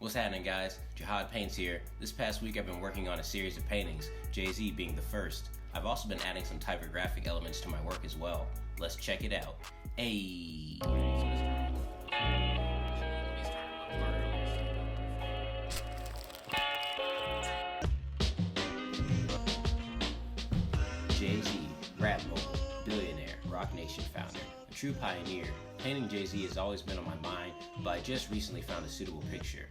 What's happening, guys? Jihad Paints here. This past week I've been working on a series of paintings, Jay-Z being the first. I've also been adding some typographic elements to my work as well. Let's check it out. Hey. Jay-Z, rap mogul, billionaire, Rock Nation founder, a true pioneer. Painting Jay-Z has always been on my mind, but I just recently found a suitable picture.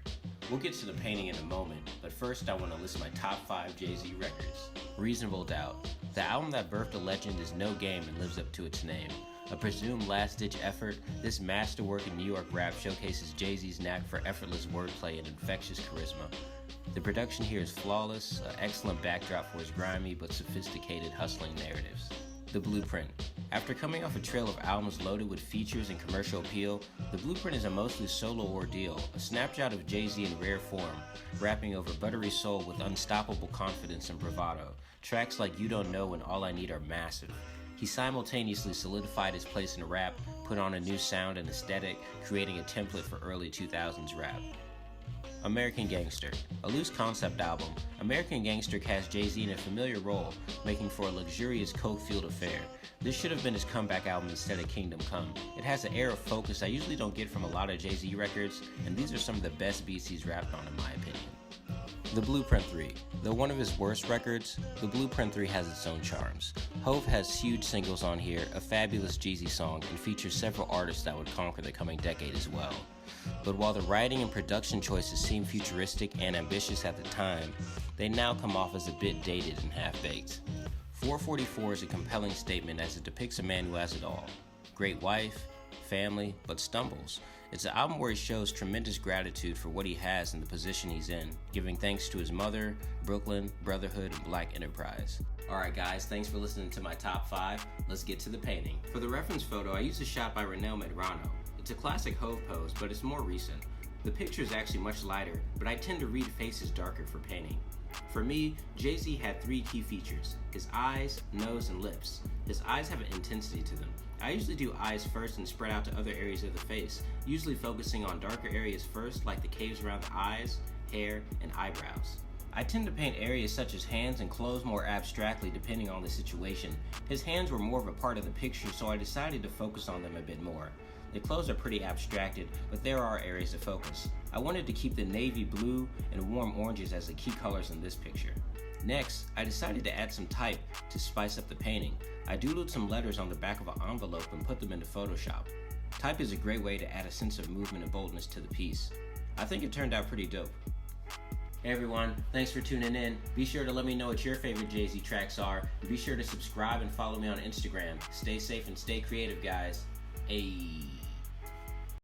We'll get to the painting in a moment, but first I want to list my top 5 Jay-Z records. Reasonable Doubt. The album that birthed a legend is no game and lives up to its name. A presumed last-ditch effort, this masterwork in New York rap showcases Jay-Z's knack for effortless wordplay and infectious charisma. The production here is flawless, an excellent backdrop for his grimy but sophisticated hustling narratives. The Blueprint. After coming off a trail of albums loaded with features and commercial appeal, The Blueprint is a mostly solo ordeal, a snapshot of Jay-Z in rare form, rapping over buttery soul with unstoppable confidence and bravado. Tracks like You Don't Know and All I Need are massive. He simultaneously solidified his place in rap, put on a new sound and aesthetic, creating a template for early 2000s rap. American Gangster. A loose concept album, American Gangster cast Jay-Z in a familiar role, making for a luxurious coke-fueled affair. This should have been his comeback album instead of Kingdom Come. It has an air of focus I usually don't get from a lot of Jay-Z records, and these are some of the best beats he's rapped on in my opinion. The Blueprint 3. Though one of his worst records, The Blueprint 3 has its own charms. Hove has huge singles on here, a fabulous Jeezy song, and features several artists that would conquer the coming decade as well. But while the writing and production choices seem futuristic and ambitious at the time, they now come off as a bit dated and half-baked. 444 is a compelling statement as it depicts a man who has it all. Great wife, family, but stumbles. It's an album where he shows tremendous gratitude for what he has and the position he's in, giving thanks to his mother, Brooklyn, brotherhood, and black enterprise. Alright guys, thanks for listening to my top 5. Let's get to the painting. For the reference photo, I used a shot by Renel Medrano. It's a classic Hove pose, but it's more recent. The picture is actually much lighter, but I tend to read faces darker for painting. For me, Jay-Z had 3 key features: his eyes, nose, and lips. His eyes have an intensity to them. I usually do eyes first and spread out to other areas of the face, usually focusing on darker areas first, like the caves around the eyes, hair, and eyebrows. I tend to paint areas such as hands and clothes more abstractly depending on the situation. His hands were more of a part of the picture, so I decided to focus on them a bit more. The clothes are pretty abstracted, but there are areas to focus. I wanted to keep the navy blue and warm oranges as the key colors in this picture. Next, I decided to add some type to spice up the painting. I doodled some letters on the back of an envelope and put them into Photoshop. Type is a great way to add a sense of movement and boldness to the piece. I think it turned out pretty dope. Hey everyone, thanks for tuning in. Be sure to let me know what your favorite Jay-Z tracks are, and be sure to subscribe and follow me on Instagram. Stay safe and stay creative, guys. Ayy.